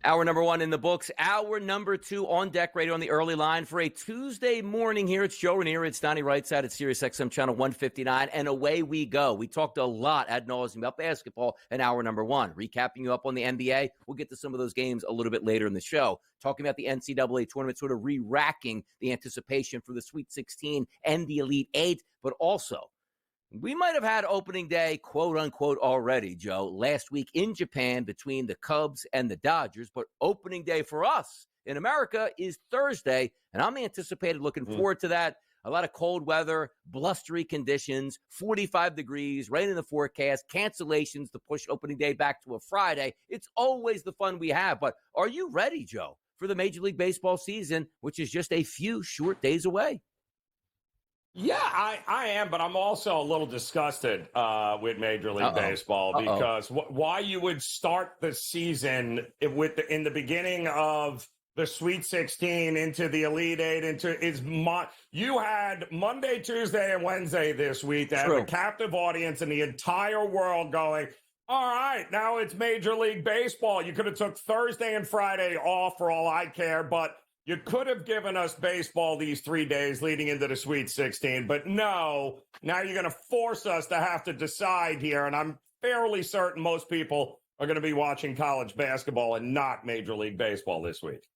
Hour number one in the books. Hour number two on deck, radio on the early line for a Tuesday morning here. It's Joe Raineri. It's Donnie Rightside at Sirius XM Channel 159, and away we go. We talked a lot ad nauseum about basketball in hour number one. Recapping you up on the NBA. We'll get to some of those games a little bit later in the show. Talking about the NCAA tournament, sort of re-racking the anticipation for the Sweet 16 and the Elite Eight, but also we might have had opening day, quote unquote, already, Joe, last week in Japan between the Cubs and the Dodgers. But opening day for us in America is Thursday, and I'm looking forward to that. A lot of cold weather, blustery conditions, 45 degrees, rain in the forecast, cancellations to push opening day back to a Friday. It's always the fun we have. But are you ready, Joe, for the Major League Baseball season, which is just a few short days away? Yeah, I am, but I'm also a little disgusted with Major League Baseball because why you would start the season in the beginning of the Sweet 16 into the Elite Eight you had Monday, Tuesday, and Wednesday this week that had a captive audience in the entire world going, all right, now it's Major League Baseball. You could have took Thursday and Friday off for all I care, but you could have given us baseball these 3 days leading into the Sweet 16, but no, now you're going to force us to have to decide here, and I'm fairly certain most people are going to be watching college basketball and not Major League Baseball this week.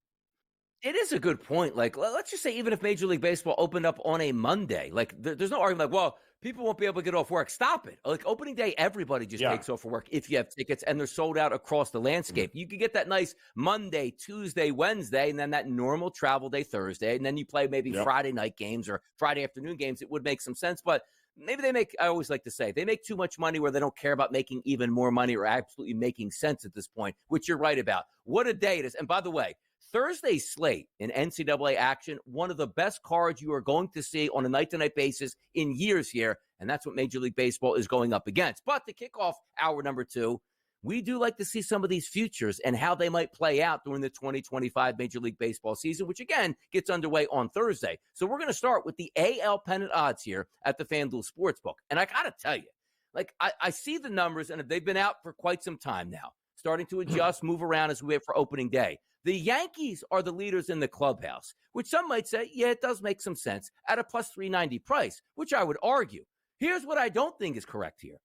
It is a good point. Like, let's just say even if Major League Baseball opened up on a Monday, like there's no argument like, well, people won't be able to get off work. Stop it. Like opening day, everybody just takes off for work if you have tickets, and they're sold out across the landscape. You could get that nice Monday, Tuesday, Wednesday, and then that normal travel day Thursday, and then you play maybe Friday night games or Friday afternoon games. It would make some sense, but maybe I always like to say, they make too much money where they don't care about making even more money or absolutely making sense at this point, which you're right about. What a day it is. And by the way, Thursday's slate in NCAA action, one of the best cards you are going to see on a night-to-night basis in years here, and that's what Major League Baseball is going up against. But to kick off hour number two, we do like to see some of these futures and how they might play out during the 2025 Major League Baseball season, which, again, gets underway on Thursday. So we're going to start with the AL pennant odds here at the FanDuel Sportsbook. And I got to tell you, like, I see the numbers, and they've been out for quite some time now, starting to adjust, move around as we wait for opening day. The Yankees are the leaders in the clubhouse, which some might say, yeah, it does make some sense at a plus 390 price, which I would argue. Here's what I don't think is correct here.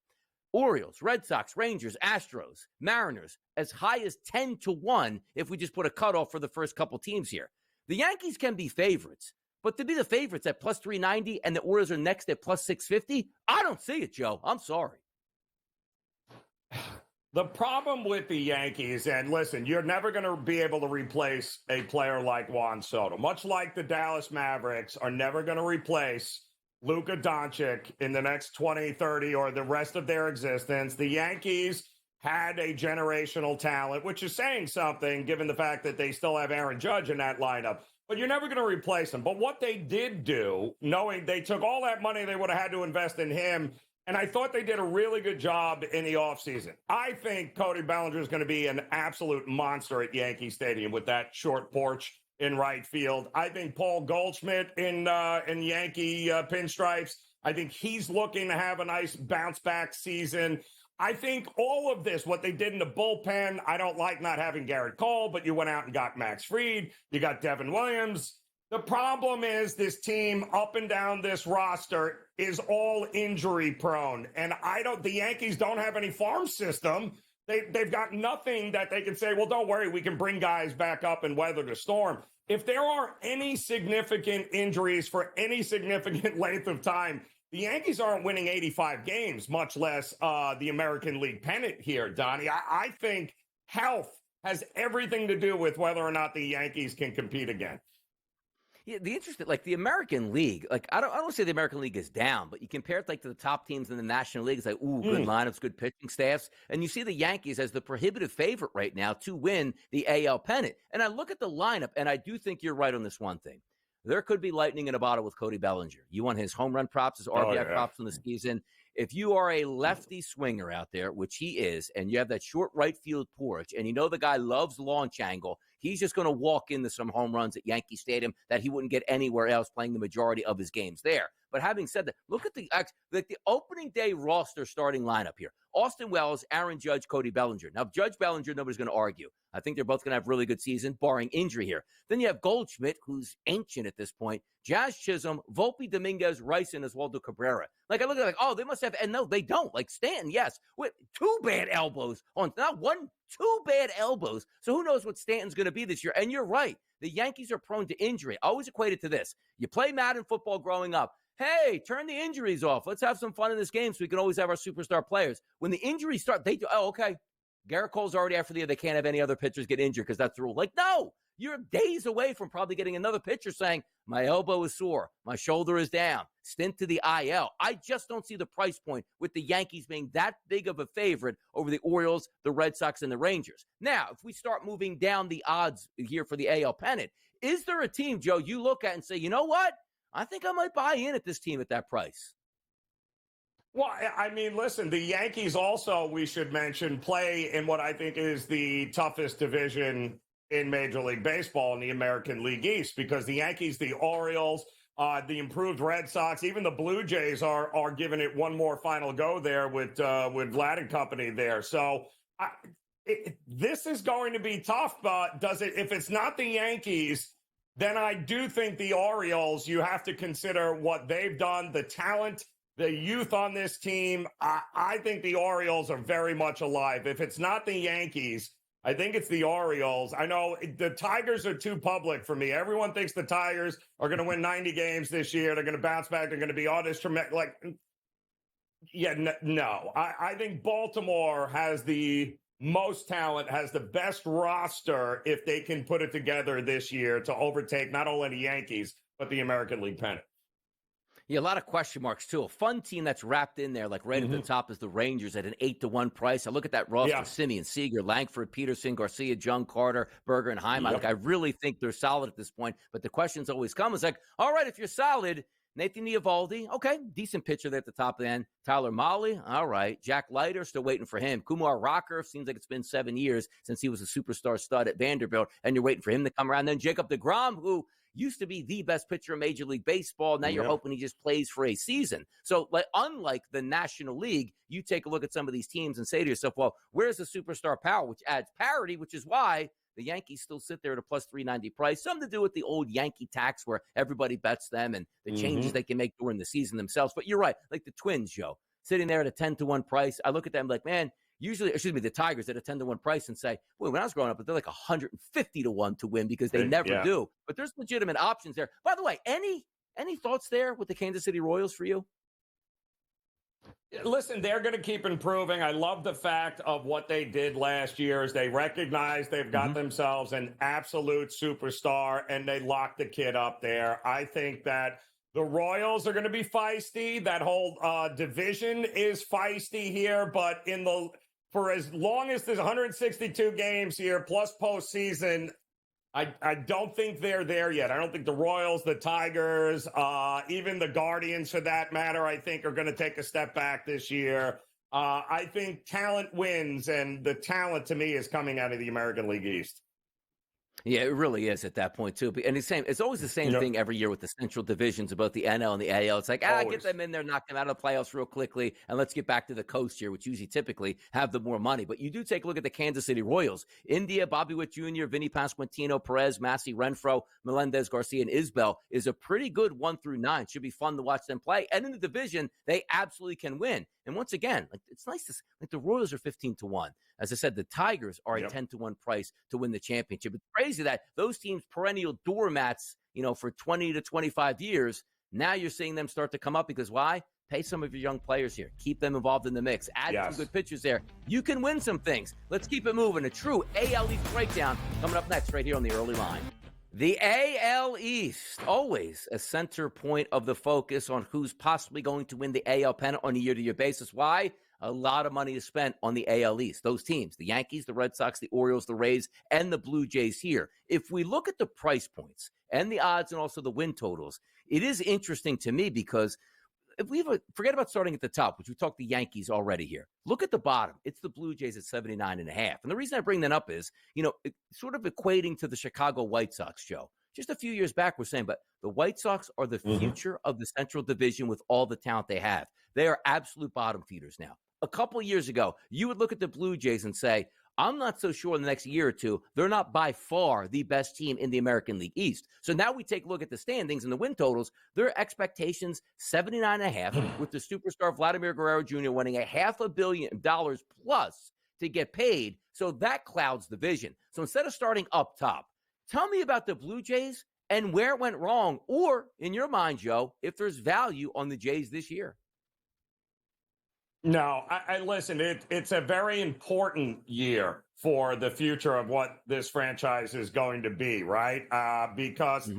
Orioles, Red Sox, Rangers, Astros, Mariners, as high as 10-1 if we just put a cutoff for the first couple teams here. The Yankees can be favorites, but to be the favorites at plus 390 and the Orioles are next at plus 650, I don't see it, Joe. I'm sorry. The problem with the Yankees, and listen, you're never going to be able to replace a player like Juan Soto, much like the Dallas Mavericks are never going to replace Luka Doncic in the next 20, 30, or the rest of their existence. The Yankees had a generational talent, which is saying something given the fact that they still have Aaron Judge in that lineup. But you're never going to replace him. But what they did do, knowing they took all that money they would have had to invest in him, and I thought they did a really good job in the offseason. I think Cody Bellinger is going to be an absolute monster at Yankee Stadium with that short porch in right field. I think Paul Goldschmidt in Yankee pinstripes, I think he's looking to have a nice bounce-back season. I think all of this, what they did in the bullpen, I don't like not having Garrett Cole, but you went out and got Max Fried. You got Devin Williams. The problem is this team up and down this roster is all injury prone. And the Yankees don't have any farm system. They've got nothing that they can say, well, don't worry, we can bring guys back up and weather the storm. If there are any significant injuries for any significant length of time, the Yankees aren't winning 85 games, much less the American League pennant here, Donnie. I think health has everything to do with whether or not the Yankees can compete again. Yeah, the interesting, like the American League, like I don't say the American League is down, but you compare it like to the top teams in the National League. It's like, ooh, good lineups, good pitching staffs, and you see the Yankees as the prohibitive favorite right now to win the AL pennant. And I look at the lineup, and I do think you're right on this one thing. There could be lightning in a bottle with Cody Bellinger. You want his home run props, his RBI props in the season. If you are a lefty swinger out there, which he is, and you have that short right field porch, and you know the guy loves launch angle, he's just going to walk into some home runs at Yankee Stadium that he wouldn't get anywhere else playing the majority of his games there. But having said that, look at the opening day roster starting lineup here. Austin Wells, Aaron Judge, Cody Bellinger. Now, Judge Bellinger, nobody's going to argue. I think they're both going to have really good season, barring injury here. Then you have Goldschmidt, who's ancient at this point, Jazz Chisholm, Volpe, Dominguez, Rice, and Oswaldo Cabrera. Like, I look at it like, oh, they must have, and no, they don't. Like, Stanton, yes, with 2 bad elbows on, not 1, 2 bad elbows. So who knows what Stanton's going to be this year? And you're right. The Yankees are prone to injury. I always equate it to this. You play Madden football growing up. Hey, turn the injuries off. Let's have some fun in this game so we can always have our superstar players. When the injuries start, they do, oh, okay. Garrett Cole's already after the year. They can't have any other pitchers get injured because that's the rule. Like, no, you're days away from probably getting another pitcher saying, my elbow is sore, my shoulder is down, stint to the IL. I just don't see the price point with the Yankees being that big of a favorite over the Orioles, the Red Sox, and the Rangers. Now, if we start moving down the odds here for the AL pennant, is there a team, Joe, you look at and say, you know what? I think I might buy in at this team at that price. Well, I mean, listen, the Yankees also, we should mention, play in what I think is the toughest division in Major League Baseball in the American League East, because the Yankees, the Orioles, the improved Red Sox, even the Blue Jays are giving it one more final go there with Vlad and company there. So this is going to be tough, but if it's not the Yankees, then I do think the Orioles, you have to consider what they've done, the talent, the youth on this team. I think the Orioles are very much alive. If it's not the Yankees, I think it's the Orioles. I know the Tigers are too public for me. Everyone thinks the Tigers are going to win 90 games this year. They're going to bounce back. They're going to be all this tremendous. Like, yeah, no. I think Baltimore has the most talent, has the best roster if they can put it together this year to overtake not only the Yankees, but the American League pennant. Yeah, a lot of question marks, too. A fun team that's wrapped in there, like right at the top, is the Rangers at an 8-1 price. I look at that roster, Simeon, Seager, Langford, Peterson, Garcia, Jung, Carter, Berger, and Hyman. Like, I really think they're solid at this point. But the questions always come. It's like, all right, if you're solid, Nathan Eovaldi, okay, decent pitcher there at the top of the end. Tyler Mahle, all right. Jack Leiter, still waiting for him. Kumar Rocker, seems like it's been 7 years since he was a superstar stud at Vanderbilt, and you're waiting for him to come around. Then Jacob deGrom, who used to be the best pitcher in Major League Baseball. Now you're hoping he just plays for a season. So, like, unlike the National League, you take a look at some of these teams and say to yourself, well, where's the superstar power, which adds parity, which is why the Yankees still sit there at a plus 390 price. Something to do with the old Yankee tax where everybody bets them and the changes they can make during the season themselves. But you're right, like the Twins, Joe, sitting there at a 10-1 price. I look at them like, man, the Tigers at a 10-1 price and say, boy, when I was growing up, they're like 150-1 to win because they never do. But there's legitimate options there. By the way, any thoughts there with the Kansas City Royals for you? Listen, they're going to keep improving. I love the fact of what they did last year is they recognize they've got themselves an absolute superstar, and they locked the kid up there. I think that the Royals are going to be feisty. That whole division is feisty here, but for as long as there's 162 games here plus postseason, I don't think they're there yet. I don't think the Royals, the Tigers, even the Guardians for that matter, I think are going to take a step back this year. I think talent wins, and the talent to me is coming out of the American League East. Yeah, it really is at that point, too. And it's always the same thing every year with the central divisions about the NL and the AL. It's like, get them in there, knock them out of the playoffs real quickly, and let's get back to the coast here, which usually typically have the more money. But you do take a look at the Kansas City Royals. India, Bobby Witt Jr., Vinny Pasquantino, Perez, Massey, Renfroe, Melendez, Garcia, and Isbell is a pretty good 1-9. Should be fun to watch them play. And in the division, they absolutely can win. And once again, like, it's nice to like the Royals are 15-1. As I said, the Tigers are a 10-1 price to win the championship. It's crazy that those teams, perennial doormats, for 20 to 25 years, now you're seeing them start to come up because why? Pay some of your young players here. Keep them involved in the mix. Add some good pitchers there. You can win some things. Let's keep it moving. A true AL East breakdown coming up next right here on the early line. The AL East, always a center point of the focus on who's possibly going to win the AL pennant on a year-to-year basis. Why? A lot of money is spent on the AL East. Those teams, the Yankees, the Red Sox, the Orioles, the Rays, and the Blue Jays here. If we look at the price points and the odds and also the win totals, it is interesting to me because if we forget about starting at the top, which we talked the Yankees already here. Look at the bottom. It's the Blue Jays at 79.5. And the reason I bring that up is, sort of equating to the Chicago White Sox, Joe. just a few years back were saying, but the White Sox are the future of the Central Division with all the talent they have. They are absolute bottom feeders now. A couple of years ago, you would look at the Blue Jays and say, I'm not so sure in the next year or two, they're not by far the best team in the American League East. So now we take a look at the standings and the win totals. Their expectations, 79.5, with the superstar Vladimir Guerrero Jr. winning $500 million plus to get paid. So that clouds the vision. So instead of starting up top, tell me about the Blue Jays and where it went wrong, or in your mind, Joe, if there's value on the Jays this year. No, I listen, it's a very important year for the future of what this franchise is going to be, right? Because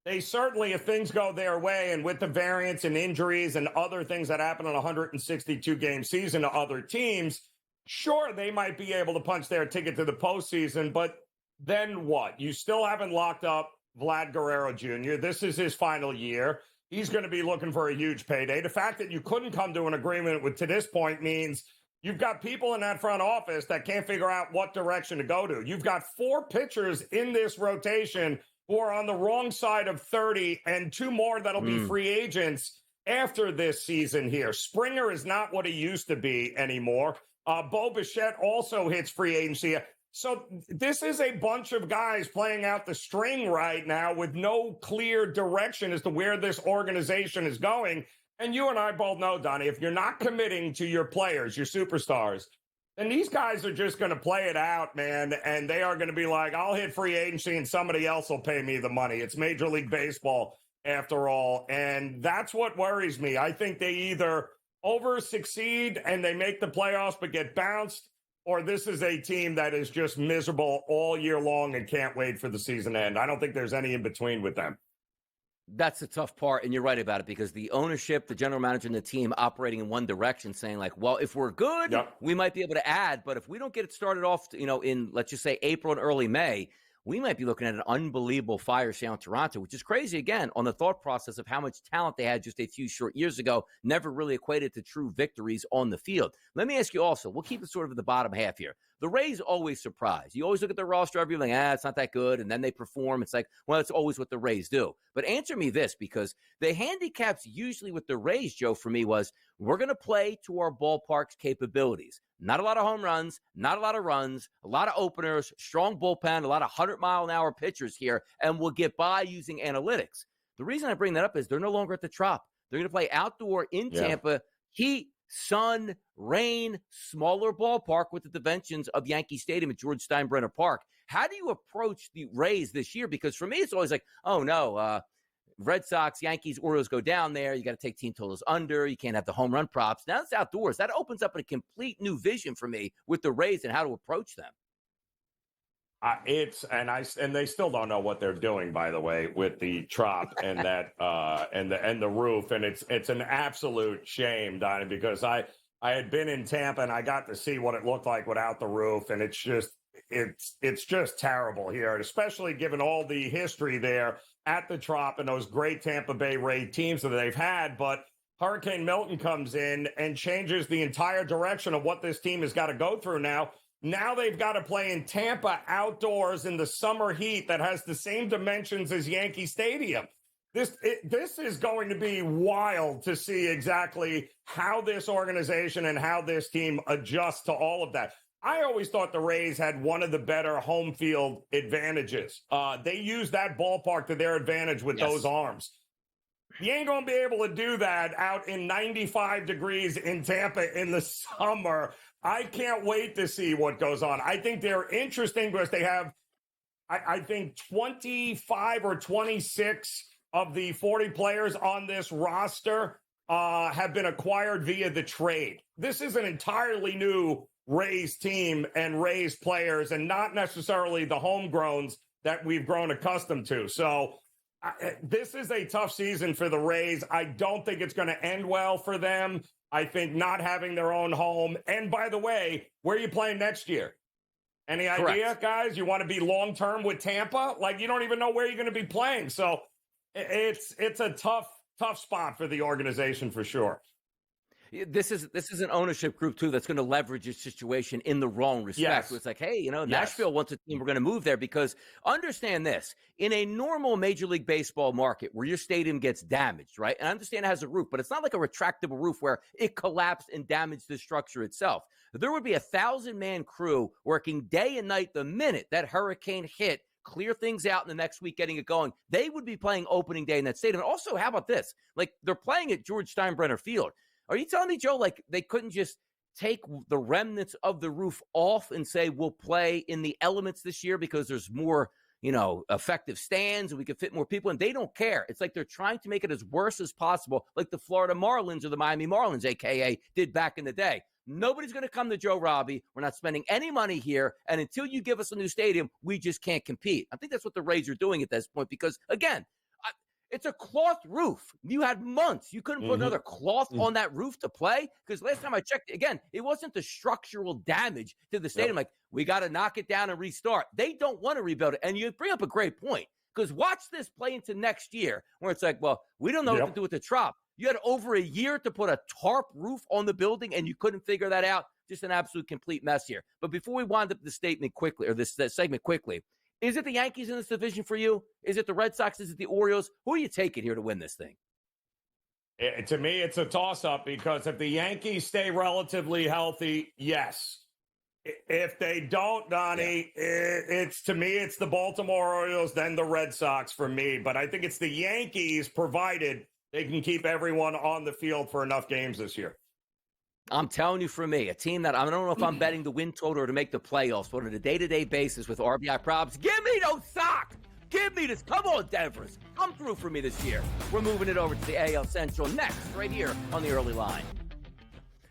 they certainly, if things go their way and with the variance and injuries and other things that happen on a 162-game season to other teams, sure, they might be able to punch their ticket to the postseason, but then what? You still haven't locked up Vlad Guerrero Jr. This is his final year. He's going to be looking for a huge payday. The fact that you couldn't come to an agreement to this point means you've got people in that front office that can't figure out what direction to go to. You've got 4 pitchers in this rotation who are on the wrong side of 30 and 2 more that'll be free agents after this season here. Springer is not what he used to be anymore. Bo Bichette also hits free agency. So this is a bunch of guys playing out the string right now with no clear direction as to where this organization is going. And you and I both know, Donnie, if you're not committing to your players, your superstars, then these guys are just going to play it out, man. And they are going to be like, I'll hit free agency and somebody else will pay me the money. It's Major League Baseball after all. And that's what worries me. I think they either over succeed and they make the playoffs but get bounced, or this is a team that is just miserable all year long and can't wait for the season to end. I don't think there's any in between with them. That's the tough part, and you're right about it, because the ownership, the general manager, and the team operating in one direction, saying like, well, if we're good, we might be able to add, but if we don't get it started off, in, let's just say, April and early May, we might be looking at an unbelievable fire sale in Toronto, which is crazy, again, on the thought process of how much talent they had just a few short years ago, never really equated to true victories on the field. Let me ask you also, we'll keep it sort of at the bottom half here. The Rays always surprise. You always look at the roster, everything, it's not that good, and then they perform. It's like, well, it's always what the Rays do. But answer me this, because the handicaps usually with the Rays, Joe, for me was, we're going to play to our ballpark's capabilities. Not a lot of home runs, not a lot of runs, a lot of openers, strong bullpen, a lot of 100-mile-an-hour pitchers here, and we'll get by using analytics. The reason I bring that up is they're no longer at the Trop. They're going to play outdoor in Tampa. Heat, sun, rain, smaller ballpark with the dimensions of Yankee Stadium at George Steinbrenner Park. How do you approach the Rays this year? Because for me, it's always like, oh, no, Red Sox, Yankees, Orioles go down there. You got to take team totals under. You can't have the home run props. Now it's outdoors. That opens up a complete new vision for me with the Rays and how to approach them. And they still don't know what they're doing, by the way, with the Trop and that and the roof. And it's an absolute shame, Donnie, because I had been in Tampa and I got to see what it looked like without the roof, and it's just terrible here, especially given all the history there at the Trop and those great Tampa Bay Rays teams that they've had. But Hurricane Milton comes in and changes the entire direction of what this team has got to go through now. Now they've got to play in Tampa outdoors in the summer heat that has the same dimensions as Yankee Stadium. This is going to be wild to see exactly how this organization and how this team adjusts to all of that. I always thought the Rays had one of the better home field advantages. They use that ballpark to their advantage with those arms. You ain't going to be able to do that out in 95 degrees in Tampa in the summer. I can't wait to see what goes on. I think they're interesting because they have, I think, 25 or 26 of the 40 players on this roster have been acquired via the trade. This is an entirely new Rays team and Rays players, and not necessarily the homegrowns that we've grown accustomed to. So this is a tough season for the Rays. I don't think it's going to end well for them. I think not having their own home. And by the way, where are you playing next year? Any idea, guys? You want to be long-term with Tampa? Like, you don't even know where you're going to be playing. So it's a tough spot for the organization for sure. This is an ownership group too that's going to leverage this situation in the wrong respect. Yes. Where it's like, hey, Yes. Nashville wants a team. We're going to move there because understand this: in a normal Major League Baseball market where your stadium gets damaged, right? And I understand it has a roof, but it's not like a retractable roof where it collapsed and damaged the structure itself. There would be 1,000-man crew working day and night the minute that hurricane hit. Clear things out in the next week, getting it going. They would be playing opening day in that stadium. And also, how about this? Like, they're playing at George Steinbrenner Field. Are you telling me, Joe, like they couldn't just take the remnants of the roof off and say we'll play in the elements this year because there's more, effective stands and we can fit more people? And they don't care. It's like they're trying to make it as worse as possible, like the Florida Marlins or the Miami Marlins, a.k.a. did back in the day. Nobody's going to come to Joe Robbie. We're not spending any money here. And until you give us a new stadium, we just can't compete. I think that's what the Rays are doing at this point because, again, it's a cloth roof. You had months. You couldn't put another cloth on that roof to play because last time I checked, again, it wasn't the structural damage to the stadium. Like, we got to knock it down and restart. They don't want to rebuild it. And you bring up a great point because watch this play into next year where it's like, well, we don't know what to do with the Trout. You had over a year to put a tarp roof on the building, and you couldn't figure that out. Just an absolute complete mess here. But before we wind up the statement quickly, or this segment quickly, is it the Yankees in this division for you? Is it the Red Sox? Is it the Orioles? Who are you taking here to win this thing? To me, it's a toss-up because if the Yankees stay relatively healthy, yes. If they don't, Donnie, it's to me, it's the Baltimore Orioles, then the Red Sox for me. But I think it's the Yankees, provided they can keep everyone on the field for enough games this year. I'm telling you, for me, a team that I don't know if I'm betting the win total or to make the playoffs, but on a day-to-day basis with RBI props, give me those Sox! Give me this. Come on, Denvers. Come through for me this year. We're moving it over to the AL Central next, right here on the early line.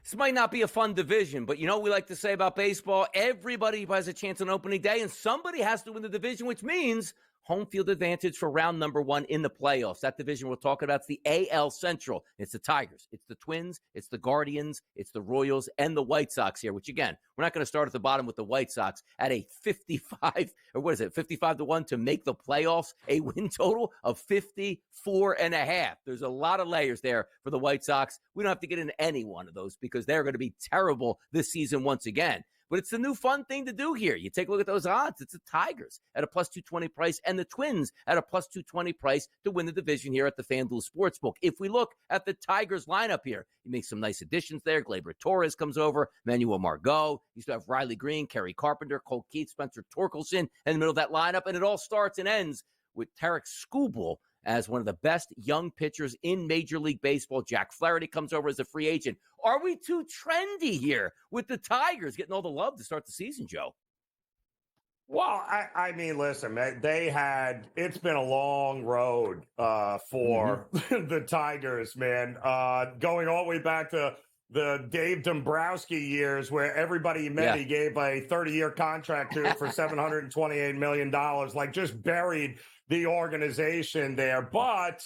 This might not be a fun division, but you know what we like to say about baseball? Everybody has a chance on opening day, and somebody has to win the division, which means home field advantage for round number 1 in the playoffs. That division we're talking about is the AL Central. It's the Tigers, it's the Twins, it's the Guardians, it's the Royals, and the White Sox here, which, again, we're not going to start at the bottom with the White Sox at a 55-1 to make the playoffs, a win total of 54.5. There's a lot of layers there for the White Sox. We don't have to get into any one of those because they're going to be terrible this season once again. But it's the new fun thing to do here. You take a look at those odds. It's the Tigers at a plus 220 price and the Twins at a plus 220 price to win the division here at the FanDuel Sportsbook. If we look at the Tigers lineup here, you make some nice additions there. Gleyber Torres comes over, Manuel Margot. You still have Riley Green, Kerry Carpenter, Cole Keith, Spencer Torkelson in the middle of that lineup. And it all starts and ends with Tarek Skubal as one of the best young pitchers in Major League Baseball. Jack Flaherty comes over as a free agent. Are we too trendy here with the Tigers getting all the love to start the season, Joe? Well, I mean, listen, it's been a long road for the Tigers, man. Going all the way back to the Dave Dombrowski years where everybody he met, he gave a 30-year contract to for $728 million, like just buried the organization there. But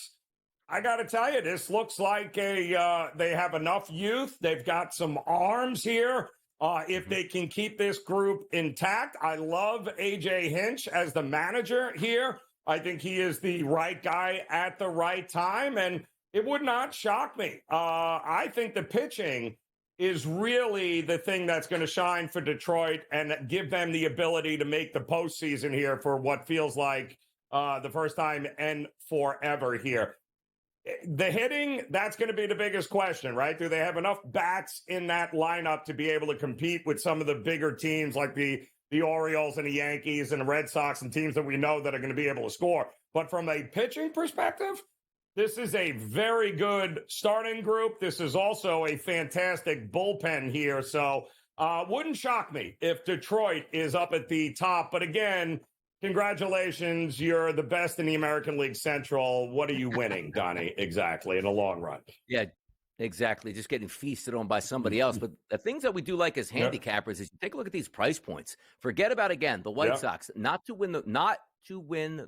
I got to tell you, this looks like they have enough youth. They've got some arms here. If they can keep this group intact, I love A.J. Hinch as the manager here. I think he is the right guy at the right time, and it would not shock me. I think the pitching is really the thing that's going to shine for Detroit and give them the ability to make the postseason here for what feels like the first time and forever here. The hitting, that's going to be the biggest question, right? Do they have enough bats in that lineup to be able to compete with some of the bigger teams like the Orioles and the Yankees and the Red Sox and teams that we know that are going to be able to score? But from a pitching perspective, this is a very good starting group. This is also a fantastic bullpen here. So wouldn't shock me if Detroit is up at the top. But again, congratulations. You're the best in the American League Central. What are you winning, Donnie, exactly, in the long run? Yeah, exactly. Just getting feasted on by somebody else. But the things that we do like as handicappers is you take a look at these price points. Forget about, again, the White Sox, not to win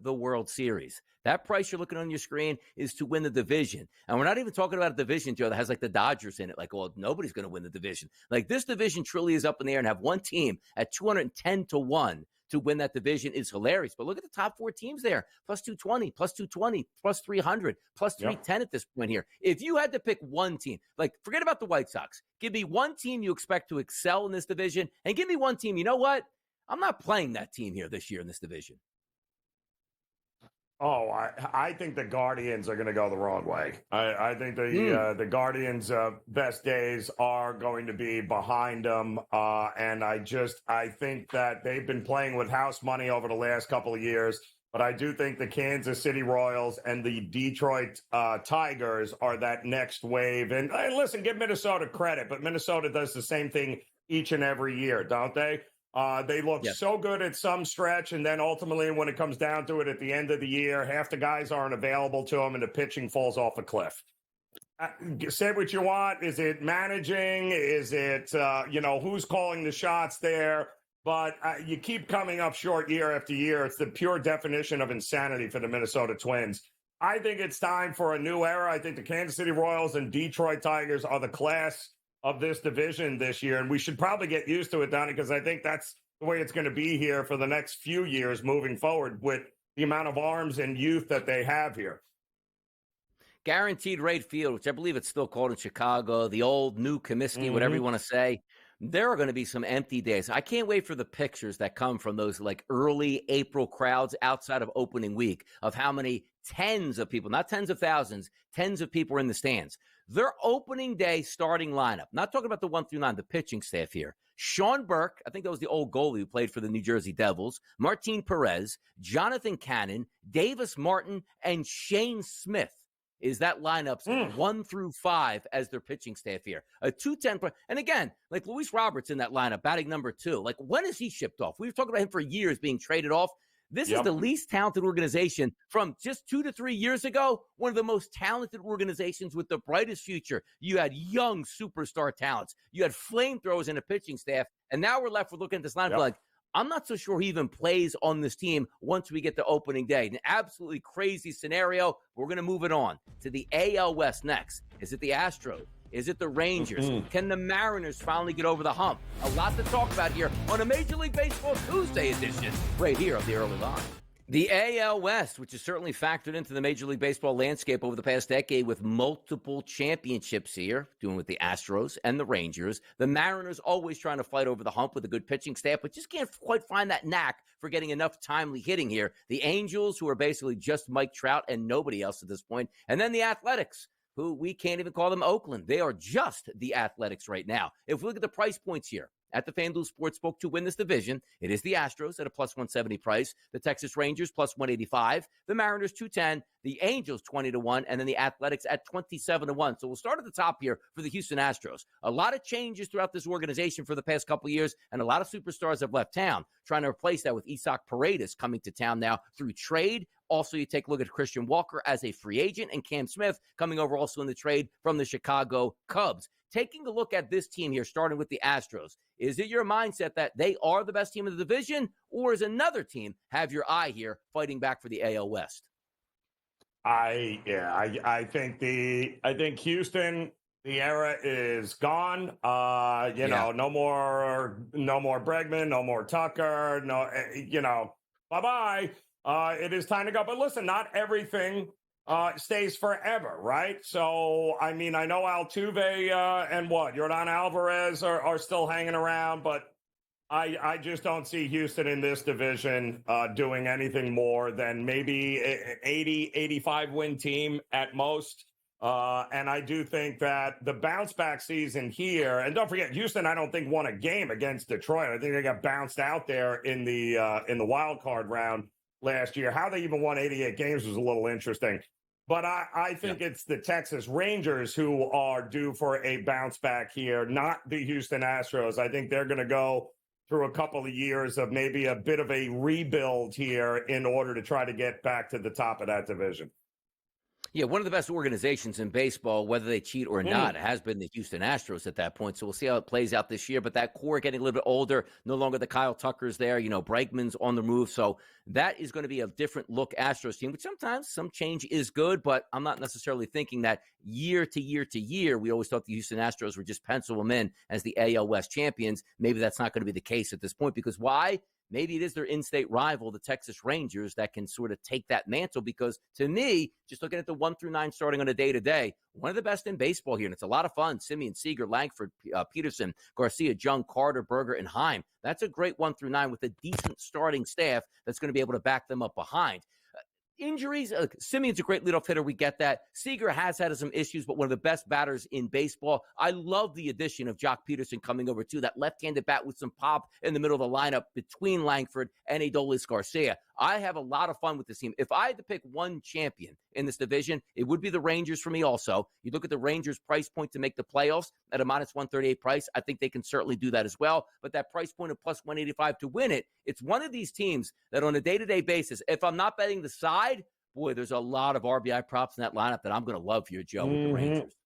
the World Series. That price you're looking on your screen is to win the division. And we're not even talking about a division, Joe, that has like the Dodgers in it. Like, well, nobody's going to win the division. Like, this division truly is up in the air and have one team at 210-1 to win that division is hilarious. But look at the top 4 teams there, plus 220, plus 220, plus 300, plus 310 at this point here. If you had to pick one team, like forget about the White Sox, give me one team you expect to excel in this division, and give me one team, you know what? I'm not playing that team here this year in this division. Oh, I think the Guardians are going to go the wrong way. I think the Guardians' best days are going to be behind them. And I think that they've been playing with house money over the last couple of years. But I do think the Kansas City Royals and the Detroit Tigers are that next wave. And listen, give Minnesota credit, but Minnesota does the same thing each and every year, don't they? They look so good at some stretch, and then ultimately when it comes down to it at the end of the year, half the guys aren't available to them, and the pitching falls off a cliff. Say what you want. Is it managing? Is it, who's calling the shots there? But you keep coming up short year after year. It's the pure definition of insanity for the Minnesota Twins. I think it's time for a new era. I think the Kansas City Royals and Detroit Tigers are the class of this division this year, and we should probably get used to it, Donnie, because I think that's the way it's going to be here for the next few years moving forward with the amount of arms and youth that they have here. Guaranteed rate field, which I believe it's still called in Chicago, the old new Comiskey, whatever you want to say. There are going to be some empty days. I can't wait for the pictures that come from those like early April crowds outside of opening week of how many tens of people, not tens of thousands, tens of people are in the stands. Their opening day starting lineup, not talking about the 1 through 9, the pitching staff here. Sean Burke, I think that was the old goalie who played for the New Jersey Devils, Martin Perez, Jonathan Cannon, Davis Martin, and Shane Smith is that lineup's 1 through 5 as their pitching staff here. A 210. And again, like Luis Roberts in that lineup, batting number 2. Like, when is he shipped off? We've talked about him for years being traded off. This is the least talented organization from just 2 to 3 years ago. One of the most talented organizations with the brightest future. You had young superstar talents. You had flamethrowers in a pitching staff. And now we're left with looking at this lineup like, I'm not so sure he even plays on this team once we get to opening day. An absolutely crazy scenario. We're going to move it on to the AL West next. Is it the Astros? Is it the Rangers? Can the Mariners finally get over the hump? A lot to talk about here on a Major League Baseball Tuesday edition right here on the Early Line. The AL West, which is certainly factored into the Major League Baseball landscape over the past decade with multiple championships here, doing with the Astros and the Rangers. The Mariners always trying to fight over the hump with a good pitching staff, but just can't quite find that knack for getting enough timely hitting here. The Angels, who are basically just Mike Trout and nobody else at this point. And then the Athletics, who we can't even call them Oakland. They are just the Athletics right now. If we look at the price points here at the FanDuel Sportsbook to win this division, it is the Astros at a plus 170 price, the Texas Rangers plus 185, the Mariners 210, the Angels 20-1, and then the Athletics at 27-1. So we'll start at the top here for the Houston Astros. A lot of changes throughout this organization for the past couple of years, and a lot of superstars have left town, trying to replace that with Isaac Paredes coming to town now through trade. Also, you take a look at Christian Walker as a free agent and Cam Smith coming over also in the trade from the Chicago Cubs. Taking a look at this team here, starting with the Astros, is it your mindset that they are the best team in the division, or is another team have your eye here fighting back for the AL West? I think Houston, the era is gone. No more Bregman, no more Tucker, bye-bye. It is time to go. But listen, not everything stays forever, right? So, I mean, I know Altuve and Yordan Alvarez are still hanging around, but I just don't see Houston in this division doing anything more than maybe 80, 85 win team at most. And I do think that the bounce back season here, and don't forget, Houston, I don't think won a game against Detroit. I think they got bounced out there in the wild card round last year. How they even won 88 games was a little interesting. But I think it's the Texas Rangers who are due for a bounce back here, not the Houston Astros. I think they're going to go through a couple of years of maybe a bit of a rebuild here in order to try to get back to the top of that division. Yeah, one of the best organizations in baseball, whether they cheat or not, has been the Houston Astros at that point. So we'll see how it plays out this year. But that core getting a little bit older, no longer the Kyle Tuckers there, Bregman's on the move. So that is going to be a different look Astros team, which sometimes some change is good, but I'm not necessarily thinking that year to year to year. We always thought the Houston Astros would just pencil them in as the AL West champions. Maybe that's not going to be the case at this point, because why? maybe it is their in-state rival, the Texas Rangers, that can sort of take that mantle. Because to me, just looking at the 1 through 9 starting on a day-to-day, one of the best in baseball here, and it's a lot of fun. Simeon, Seager, Langford, Peterson, Garcia, Jung, Carter, Berger, and Heim. That's a great 1 through 9 with a decent starting staff that's going to be able to back them up behind. Injuries, Simeon's a great leadoff hitter. We get that. Seager has had some issues, but one of the best batters in baseball. I love the addition of Jock Peterson coming over, too. That left-handed bat with some pop in the middle of the lineup between Langford and Adolis Garcia. I have a lot of fun with this team. If I had to pick one champion in this division, it would be the Rangers for me also. You look at the Rangers' price point to make the playoffs at a minus 138 price. I think they can certainly do that as well. But that price point of plus 185 to win it, it's one of these teams that on a day-to-day basis, if I'm not betting the side, boy, there's a lot of RBI props in that lineup that I'm going to love here, Joe, with the Rangers.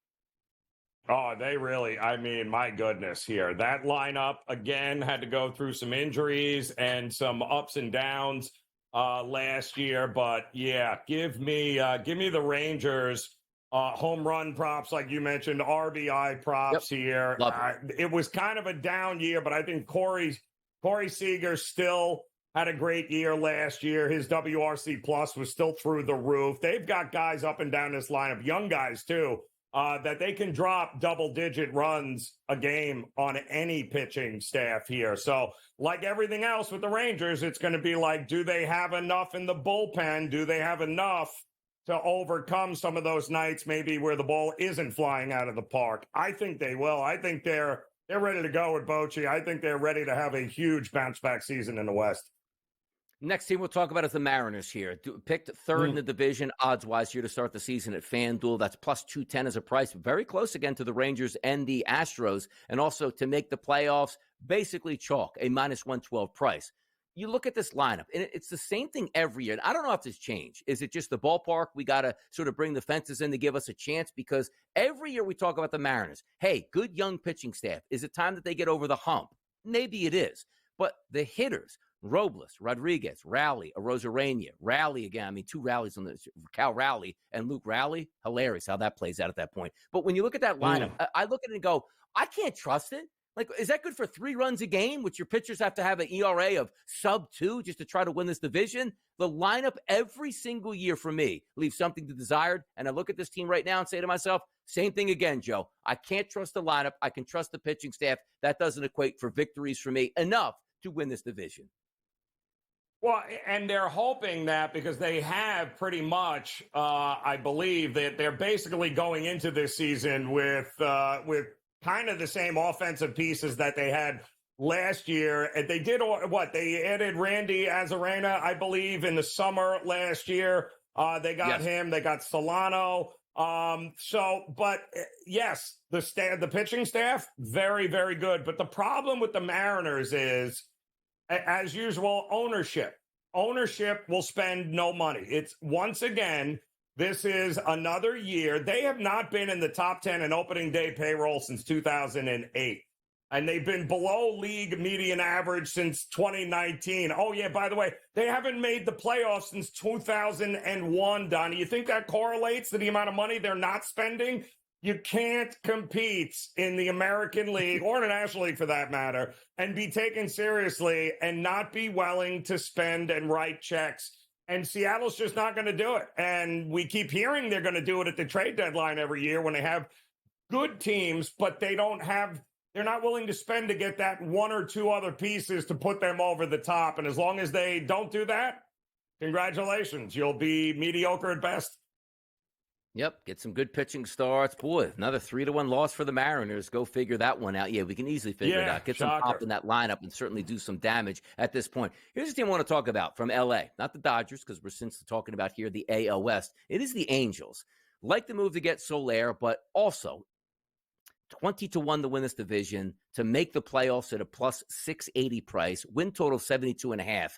Oh, they really, I mean, my goodness here. That lineup, again, had to go through some injuries and some ups and downs last year. But, yeah, give me the Rangers home run props, like you mentioned, RBI props here. It was kind of a down year, but I think Corey Seager still had a great year last year. His WRC plus was still through the roof. They've got guys up and down this lineup, young guys too, that they can drop double-digit runs a game on any pitching staff here. So like everything else with the Rangers, it's going to be like, do they have enough in the bullpen? Do they have enough to overcome some of those nights maybe where the ball isn't flying out of the park? I think they will. I think they're ready to go with Bochy. I think they're ready to have a huge bounce-back season in the West. Next team we'll talk about is the Mariners here. Picked third in the division, odds-wise, here to start the season at FanDuel. That's plus 210 as a price. Very close again to the Rangers and the Astros. And also to make the playoffs, basically chalk, a minus 112 price. You look at this lineup, and it's the same thing every year. And I don't know if this changed. Is it just the ballpark? We got to sort of bring the fences in to give us a chance? Because every year we talk about the Mariners. Hey, good young pitching staff. Is it time that they get over the hump? Maybe it is. But the hitters, Robles, Rodriguez, Rowley, Arozarena, Rowley again. I mean, 2 rallies on the Cal Rowley and Luke Rowley. Hilarious how that plays out at that point. But when you look at that lineup, I look at it and go, I can't trust it. Like, is that good for 3 runs a game, which your pitchers have to have an ERA of sub-2 just to try to win this division? The lineup every single year for me leaves something to desired. And I look at this team right now and say to myself, same thing again, Joe. I can't trust the lineup. I can trust the pitching staff. That doesn't equate for victories for me enough to win this division. Well, and they're hoping that because they have pretty much, I believe that they're basically going into this season with kind of the same offensive pieces that they had last year. And they did what? They added Randy Arozarena, I believe, in the summer last year. They got him. They got Solano. But yes, the pitching staff, very, very good. But the problem with the Mariners is, as usual, ownership. Ownership will spend no money. It's once again, this is another year. They have not been in the top 10 in opening day payroll since 2008. And they've been below league median average since 2019. Oh, yeah, by the way, they haven't made the playoffs since 2001, Donnie. You think that correlates to the amount of money they're not spending? You can't compete in the American League or the National League for that matter and be taken seriously and not be willing to spend and write checks. And Seattle's just not going to do it. And we keep hearing they're going to do it at the trade deadline every year when they have good teams, but they're not willing to spend to get that 1 or 2 other pieces to put them over the top. And as long as they don't do that, congratulations. You'll be mediocre at best. Yep, get some good pitching starts. Boy, another 3-1 loss for the Mariners. Go figure that one out. Yeah, we can easily figure it out. Get some pop in that lineup and certainly do some damage at this point. Here's the team I want to talk about from L.A. Not the Dodgers, because we're since talking about here the AL West. It is the Angels. Like the move to get Soler, but also 20-1 to win this division, to make the playoffs at a plus 680 price, win total 72.5.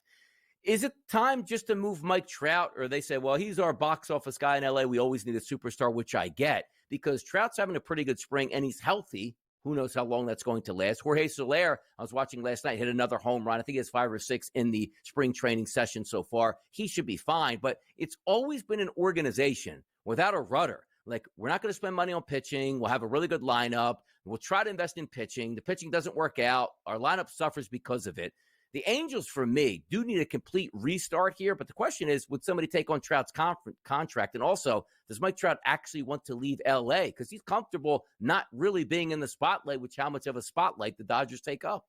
Is it time just to move Mike Trout? Or they say, well, he's our box office guy in LA. We always need a superstar, which I get, because Trout's having a pretty good spring and he's healthy. Who knows how long that's going to last? Jorge Soler, I was watching last night, hit another home run. I think he has 5 or 6 in the spring training session so far. He should be fine, but it's always been an organization without a rudder. Like, we're not going to spend money on pitching. We'll have a really good lineup. We'll try to invest in pitching. The pitching doesn't work out. Our lineup suffers because of it. The Angels, for me, do need a complete restart here. But the question is, would somebody take on Trout's contract? And also, does Mike Trout actually want to leave L.A.? Because he's comfortable not really being in the spotlight, which how much of a spotlight the Dodgers take up.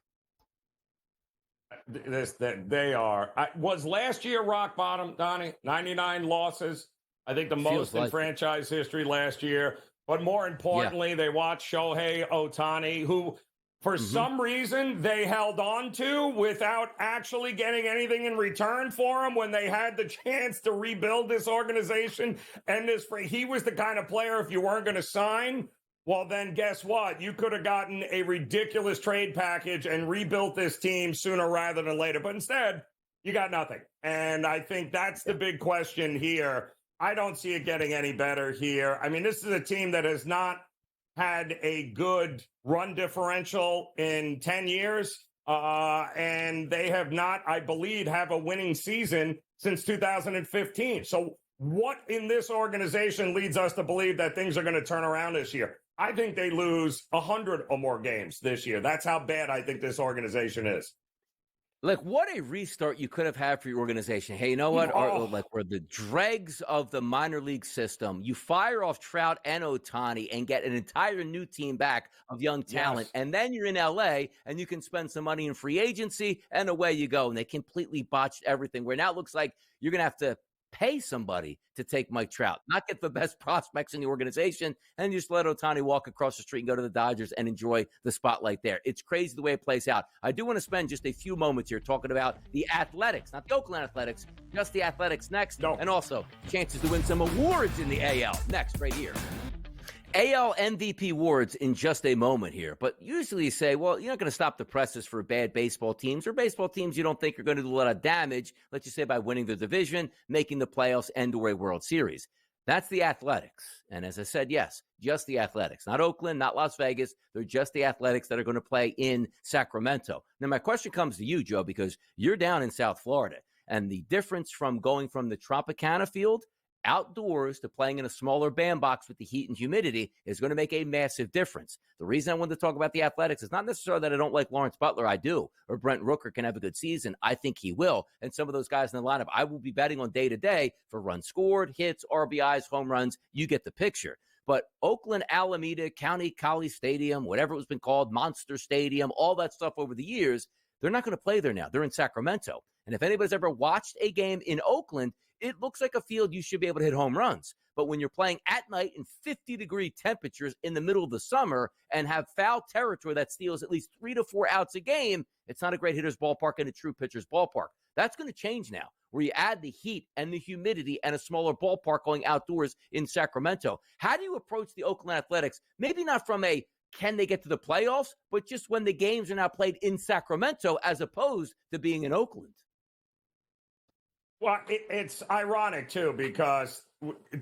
They are. Was last year rock bottom, Donnie? 99 losses. I think the most in franchise history last year. But more importantly, they watched Shohei Ohtani, who for some reason they held on to without actually getting anything in return for him when they had the chance to rebuild this organization. And he was the kind of player, if you weren't going to sign, well, then guess what? You could have gotten a ridiculous trade package and rebuilt this team sooner rather than later. But instead, you got nothing. And I think that's the big question here. I don't see it getting any better here. I mean, this is a team that has not had a good run differential in 10 years. And they have not, I believe, have a winning season since 2015. So what in this organization leads us to believe that things are going to turn around this year? I think they lose 100 or more games this year. That's how bad I think this organization is. Like, what a restart you could have had for your organization. Hey, you know what? We're the dregs of the minor league system. You fire off Trout and Ohtani and get an entire new team back of young talent. Yes. And then you're in L.A. and you can spend some money in free agency and away you go. And they completely botched everything where now it looks like you're going to have to pay somebody to take Mike Trout, not get the best prospects in the organization, and just let Ohtani walk across the street and go to the Dodgers and enjoy the spotlight there. It's crazy the way it plays out. I do want to spend just a few moments here talking about the Athletics, not the Oakland Athletics, just the Athletics next, and also chances to win some awards in the AL next right here. AL MVP awards in just a moment here, but usually you say, well, you're not going to stop the presses for bad baseball teams or baseball teams you don't think are going to do a lot of damage, let's just say by winning the division, making the playoffs, and or a World Series. That's the Athletics. And as I said, yes, just the Athletics, not Oakland, not Las Vegas. They're just the Athletics that are going to play in Sacramento. Now, my question comes to you, Joe, because you're down in South Florida, and the difference from going from the Tropicana field outdoors to playing in a smaller bandbox with the heat and humidity is going to make a massive difference. The reason I wanted to talk about the Athletics is not necessarily that I don't like Lawrence Butler. I do. Or Brent Rooker can have a good season. I think he will. And some of those guys in the lineup, I will be betting on day to day for runs scored, hits, RBIs, home runs. You get the picture. But Oakland, Alameda, County College Stadium, whatever it's been called, Monster Stadium, all that stuff over the years, they're not going to play there now. They're in Sacramento. And if anybody's ever watched a game in Oakland, it looks like a field you should be able to hit home runs. But when you're playing at night in 50-degree temperatures in the middle of the summer and have foul territory that steals at least 3 to 4 outs a game, it's not a great hitter's ballpark and a true pitcher's ballpark. That's going to change now, where you add the heat and the humidity and a smaller ballpark going outdoors in Sacramento. How do you approach the Oakland Athletics? Maybe not from a can they get to the playoffs, but just when the games are now played in Sacramento as opposed to being in Oakland. Well, it's ironic, too, because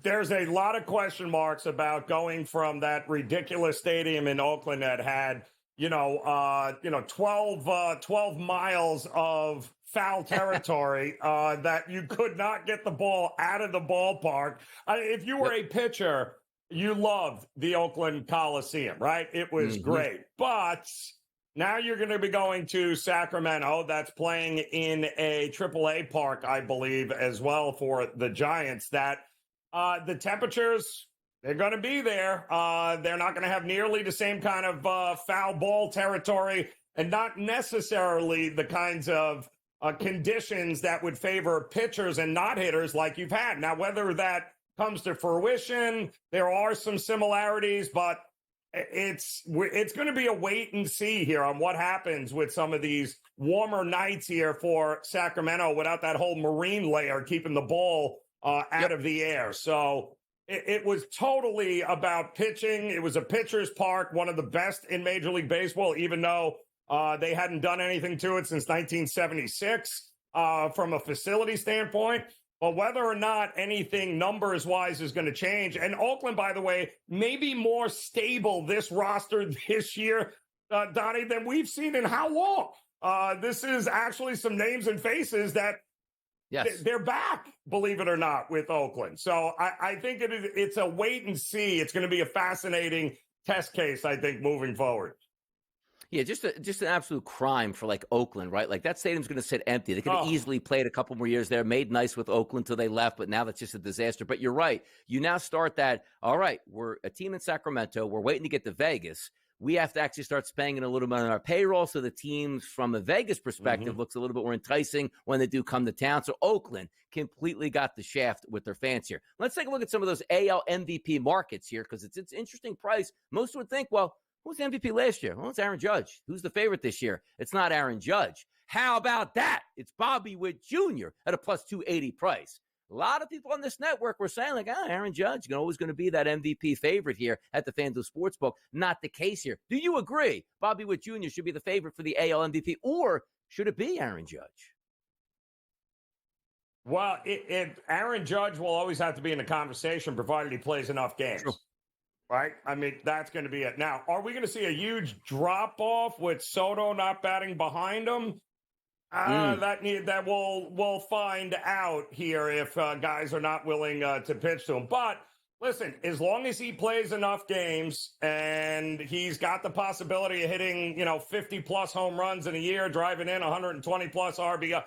there's a lot of question marks about going from that ridiculous stadium in Oakland that had, 12 miles of foul territory that you could not get the ball out of the ballpark. If you were a pitcher, you loved the Oakland Coliseum, right? It was great. But now you're going to be going to Sacramento. That's playing in a AAA park, I believe, as well for the Giants. That the temperatures, they're going to be there. They're not going to have nearly the same kind of foul ball territory and not necessarily the kinds of conditions that would favor pitchers and not hitters like you've had. Now, whether that comes to fruition, there are some similarities, but it's going to be a wait and see here on what happens with some of these warmer nights here for Sacramento without that whole marine layer keeping the ball out of the air. So it was totally about pitching. It was a pitcher's park, one of the best in Major League Baseball, even though they hadn't done anything to it since 1976 from a facility standpoint. But whether or not anything numbers-wise is going to change, and Oakland, by the way, may be more stable this roster this year, Donnie, than we've seen in how long? This is actually some names and faces that they're back, believe it or not, with Oakland. So I think it's a wait and see. It's going to be a fascinating test case, I think, moving forward. Yeah, just an absolute crime for like Oakland, right? Like that stadium's going to sit empty. They could have easily played a couple more years there, made nice with Oakland till they left, but now that's just a disaster. But you're right. You now start that, all right, we're a team in Sacramento. We're waiting to get to Vegas. We have to actually start spending a little bit on our payroll so the teams from a Vegas perspective looks a little bit more enticing when they do come to town. So Oakland completely got the shaft with their fans here. Let's take a look at some of those AL MVP markets here because it's an interesting price. Most would think, well, who's the MVP last year? Well, it's Aaron Judge. Who's the favorite this year? It's not Aaron Judge. How about that? It's Bobby Witt Jr. at a plus 280 price. A lot of people on this network were saying, like, Aaron Judge is always going to be that MVP favorite here at the FanDuel Sportsbook. Not the case here. Do you agree Bobby Witt Jr. should be the favorite for the AL MVP, or should it be Aaron Judge? Well, Aaron Judge will always have to be in the conversation provided he plays enough games. Sure. Right? I mean, that's going to be it. Now, are we going to see a huge drop-off with Soto not batting behind him? That we'll find out here if guys are not willing to pitch to him. But listen, as long as he plays enough games and he's got the possibility of hitting, 50-plus home runs in a year, driving in 120-plus RBI,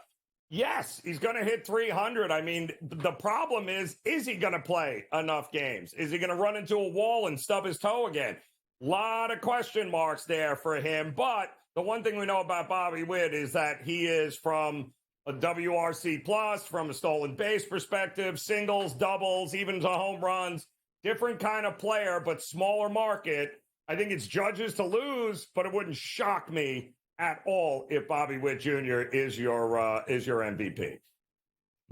yes, he's going to hit 300. I mean, the problem is he going to play enough games? Is he going to run into a wall and stub his toe again? A lot of question marks there for him. But the one thing we know about Bobby Witt is that he is from a WRC plus, from a stolen base perspective, singles, doubles, even to home runs, different kind of player, but smaller market. I think it's Judge's to lose, but it wouldn't shock me at all if Bobby Witt Jr. is your MVP.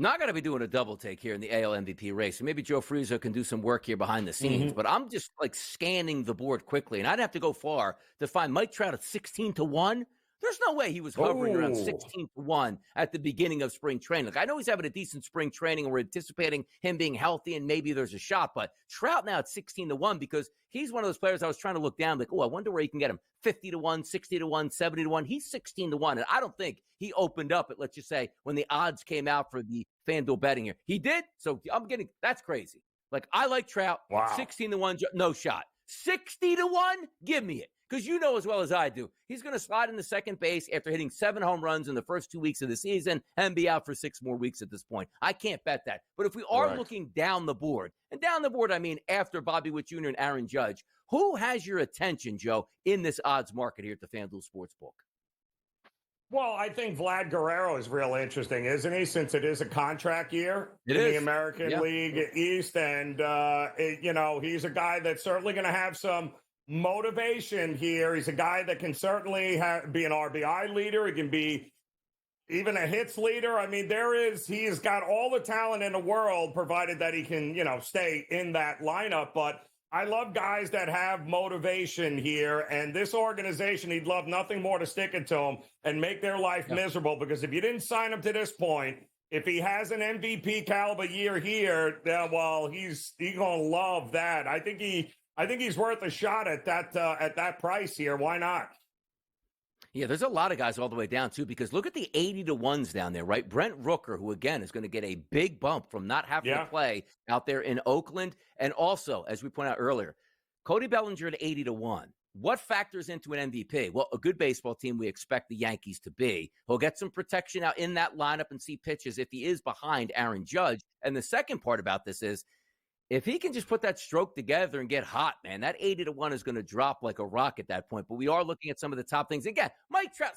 Not going to be doing a double take here in the AL MVP race. So maybe Joe Frizo can do some work here behind the scenes, but I'm just like scanning the board quickly, and I'd have to go far to find Mike Trout at 16-1. There's no way he was hovering around 16-1 at the beginning of spring training. Like, I know he's having a decent spring training, and we're anticipating him being healthy, and maybe there's a shot. But Trout now at 16-1 because he's one of those players I was trying to look down, like, I wonder where you can get him. 50-1, 60-1, 70-1. He's 16-1, and I don't think he opened up at, let's just say, when the odds came out for the FanDuel betting here. He did, so that's crazy. Like, I like Trout. Wow. 16-1, no shot. 60-1, give me it. Because you know as well as I do, he's going to slide into second base after hitting 7 home runs in the first 2 weeks of the season and be out for 6 more weeks at this point. I can't bet that. But if we are looking down the board, and down the board, I mean after Bobby Witt Jr. and Aaron Judge, who has your attention, Joe, in this odds market here at the FanDuel Sportsbook? Well, I think Vlad Guerrero is real interesting, isn't he? Since it is a contract year in the American League East. And, he's a guy that's certainly going to have some motivation here. He's a guy that can certainly be an RBI leader. He can be even a hits leader. I mean, he has got all the talent in the world, provided that he can, stay in that lineup. But I love guys that have motivation here. And this organization, he'd love nothing more to stick it to them and make their life miserable. Because if you didn't sign him to this point, if he has an MVP caliber year here, he's going to love that. I think he's worth a shot at that price here. Why not? Yeah, there's a lot of guys all the way down, too, because look at the 80-1s down there, right? Brent Rooker, who, again, is going to get a big bump from not having to play out there in Oakland. And also, as we pointed out earlier, Cody Bellinger at 80-1. What factors into an MVP? Well, a good baseball team we expect the Yankees to be. He'll get some protection out in that lineup and see pitches if he is behind Aaron Judge. And the second part about this is, if he can just put that stroke together and get hot, man, that 80-1 is going to drop like a rock at that point. But we are looking at some of the top things. Again, Mike Trout,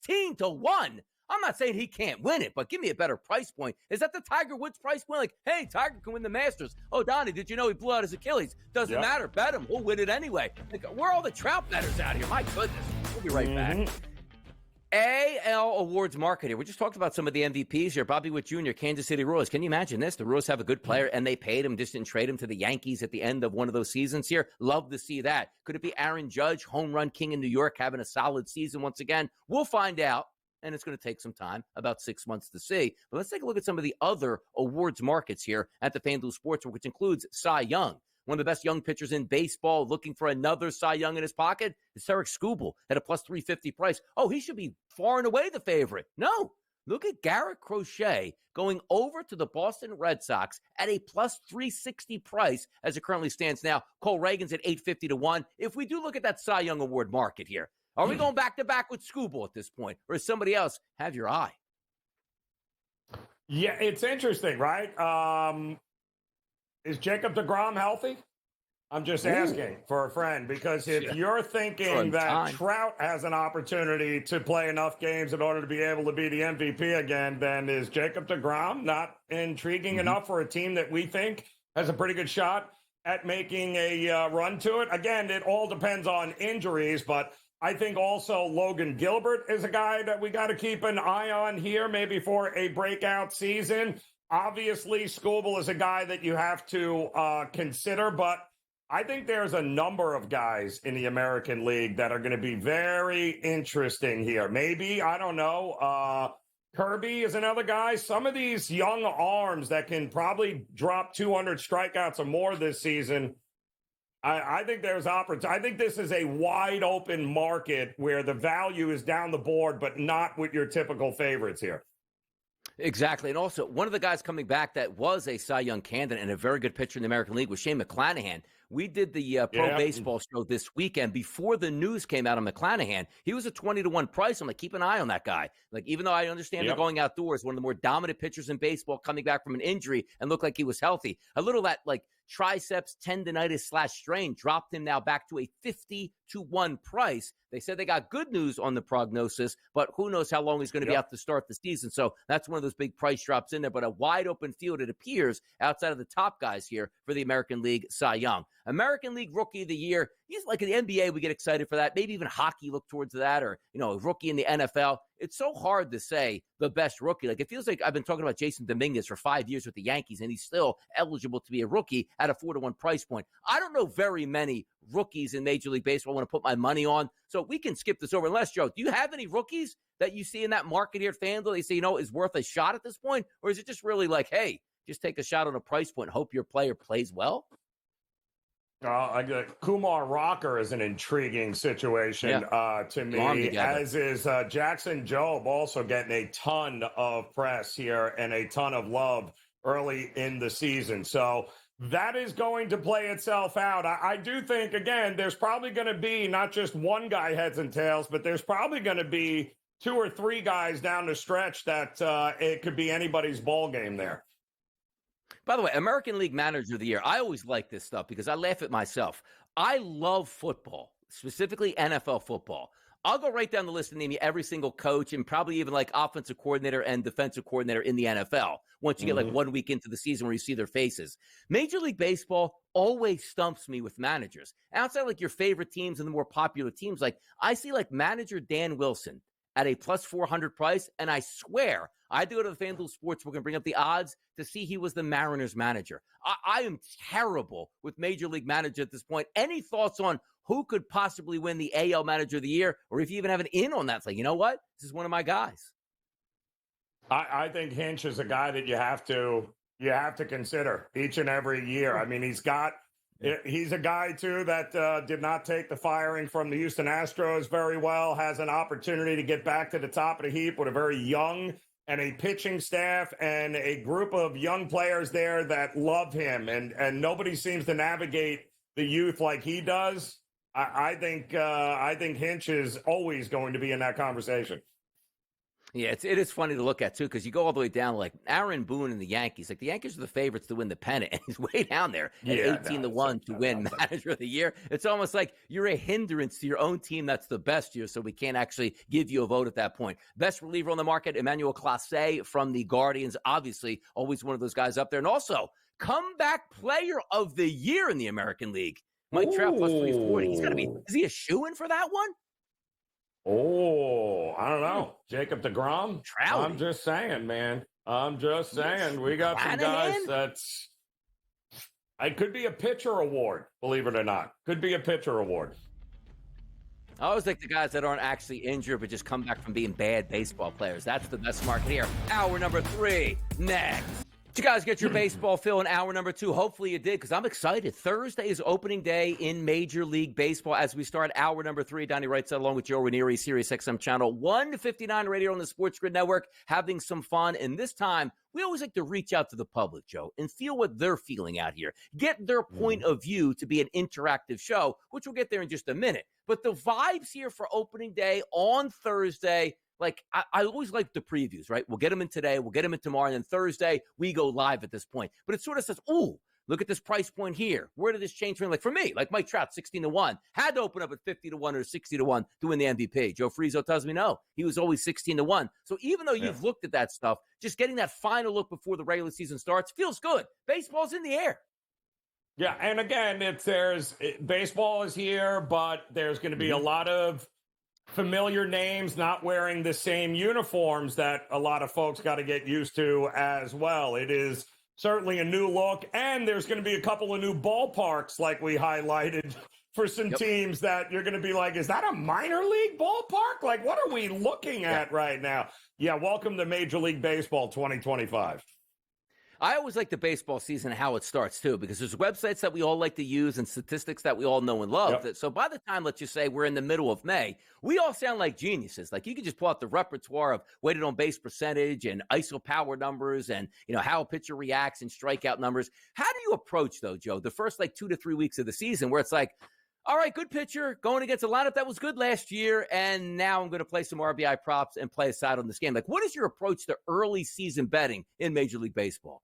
16-1. I'm not saying he can't win it, but give me a better price point. Is that the Tiger Woods price point? Like, hey, Tiger can win the Masters. Oh, Donnie, did you know he blew out his Achilles? Doesn't matter. Bet him. We'll win it anyway. Like, where are all the Trout bettors out here? My goodness. We'll be right back. AL awards market here. We just talked about some of the MVPs here. Bobby Witt Jr., Kansas City Royals. Can you imagine this? The Royals have a good player, and they paid him, just didn't trade him to the Yankees at the end of one of those seasons here. Love to see that. Could it be Aaron Judge, home run king in New York, having a solid season once again? We'll find out, and it's going to take some time, about 6 months to see. But let's take a look at some of the other awards markets here at the FanDuel Sportsbook, which includes Cy Young. One of the best young pitchers in baseball, looking for another Cy Young in his pocket, is Tarek Skubal at a plus 350 price. Oh, he should be far and away the favorite. No, look at Garrett Crochet going over to the Boston Red Sox at a plus 360 price as it currently stands now. Cole Reagan's at 850-1. If we do look at that Cy Young Award market here, Are we going back-to-back with Skubal at this point? Or does somebody else have your eye? Yeah, it's interesting, right? Is Jacob deGrom healthy? I'm just asking for a friend, because if you're thinking that Trout has an opportunity to play enough games in order to be able to be the MVP again, then is Jacob deGrom not intriguing enough for a team that we think has a pretty good shot at making a run to it? Again, it all depends on injuries, but I think also Logan Gilbert is a guy that we got to keep an eye on here, maybe for a breakout season. Obviously, Skubal is a guy that you have to consider, but I think there's a number of guys in the American League that are going to be very interesting here. Maybe, I don't know, Kirby is another guy. Some of these young arms that can probably drop 200 strikeouts or more this season, I think there's opportunity. I think this is a wide open market where the value is down the board, but not with your typical favorites here. Exactly. And also, one of the guys coming back that was a Cy Young candidate and a very good pitcher in the American League was Shane McClanahan. We did the pro baseball show this weekend. Before the news came out on McClanahan, he was a 20-1 price. I'm like, keep an eye on that guy. Like, even though I understand they're going outdoors, one of the more dominant pitchers in baseball coming back from an injury and looked like he was healthy. A little that, like, triceps tendonitis / strain dropped him now back to a 50-1 price. They said they got good news on the prognosis, but who knows how long he's going to be out to start the season. So that's one of those big price drops in there, but a wide open field, it appears, outside of the top guys here for the American League Cy Young. American League Rookie of the Year, he's like in the NBA, we get excited for that. Maybe even hockey look towards that, or, you know, a rookie in the NFL. It's so hard to say the best rookie. Like, it feels like I've been talking about Jason Dominguez for 5 years with the Yankees, and he's still eligible to be a rookie at a 4-1 price point. I don't know very many rookies in Major League Baseball I want to put my money on, so we can skip this over. Unless, Joe, do you have any rookies that you see in that market here at FanDuel they say, you know, is worth a shot at this point? Or is it just really like, hey, just take a shot on a price point and hope your player plays well? Kumar Rocker is an intriguing situation to me, as is Jackson Jobe, also getting a ton of press here and a ton of love early in the season. So that is going to play itself out. I do think, again, there's probably going to be not just one guy heads and tails, but there's probably going to be 2 or 3 guys down the stretch that it could be anybody's ball game there. By the way, American League Manager of the Year, I always like this stuff because I laugh at myself. I love football, specifically NFL football. I'll go right down the list and name you every single coach and probably even like offensive coordinator and defensive coordinator in the NFL once you get like 1 week into the season where you see their faces. Major League Baseball always stumps me with managers. Outside like your favorite teams and the more popular teams, like I see like manager Dan Wilson at a plus 400 price, and I swear I had to go to the FanDuel Sportsbook and bring up the odds to see he was the Mariners manager. I am terrible with Major League Manager at this point. Any thoughts on who could possibly win the AL Manager of the Year, or if you even have an in on that? It's like, you know what? This is one of my guys. I think Hinch is a guy that you have to consider each and every year. I mean, he's a guy, too, that did not take the firing from the Houston Astros very well, has an opportunity to get back to the top of the heap with a very young and a pitching staff and a group of young players there that love him. And nobody seems to navigate the youth like he does. I think Hinch is always going to be in that conversation. Yeah, it is funny to look at, too, because you go all the way down, like Aaron Boone and the Yankees. Like, the Yankees are the favorites to win the pennant, and he's way down there at 18-1 to win Manager of the Year. It's almost like you're a hindrance to your own team that's the best year, so we can't actually give you a vote at that point. Best reliever on the market, Emmanuel Clase from the Guardians. Obviously, always one of those guys up there. And also, comeback player of the year in the American League. Mike Trout plus 340. He's got to be – is he a shoo-in for that one? Oh, I don't know. Jacob deGrom? Trout. I'm just saying, man. I'm just saying. We got some guys that's – it could be a pitcher award, believe it or not. Could be a pitcher award. I always like the guys that aren't actually injured but just come back from being bad baseball players. That's the best market here. Hour number 3, next. Did you guys get your baseball fill in hour number 2? Hopefully you did, because I'm excited. Thursday is opening day in Major League Baseball as we start hour number 3. Donnie Rightside along with Joe Raineri, Sirius XM channel 159 radio on the SportsGrid network, having some fun. And this time, we always like to reach out to the public, Joe, and feel what they're feeling out here. Get their point of view to be an interactive show, which we'll get there in just a minute. But the vibes here for opening day on Thursday, like, I always like the previews, right? We'll get them in today, we'll get them in tomorrow, and then Thursday, we go live at this point. But it sort of says, ooh, look at this price point here. Where did this change from? Like, for me, like Mike Trout, 16-1, had to open up at 50-1 or 60-1 to win the MVP. Joe Frizo tells me no. He was always 16-1. So even though you've looked at that stuff, just getting that final look before the regular season starts feels good. Baseball's in the air. Yeah, and again, baseball is here, but there's going to be a lot of familiar names not wearing the same uniforms that a lot of folks got to get used to as well. It is certainly a new look, and there's going to be a couple of new ballparks like we highlighted for some teams that you're going to be like, is that a minor league ballpark? Like, what are we looking at right now? Yeah, welcome to Major League Baseball 2025. I always like the baseball season and how it starts, too, because there's websites that we all like to use and statistics that we all know and love. So by the time, let's just say, we're in the middle of May, we all sound like geniuses. Like, you can just pull out the repertoire of weighted on base percentage and ISO power numbers and, you know, how a pitcher reacts and strikeout numbers. How do you approach, though, Joe, the first, 2 to 3 weeks of the season where it's like, all right, good pitcher going against a lineup that was good last year, and now I'm going to play some RBI props and play a side on this game. Like, what is your approach to early season betting in Major League Baseball?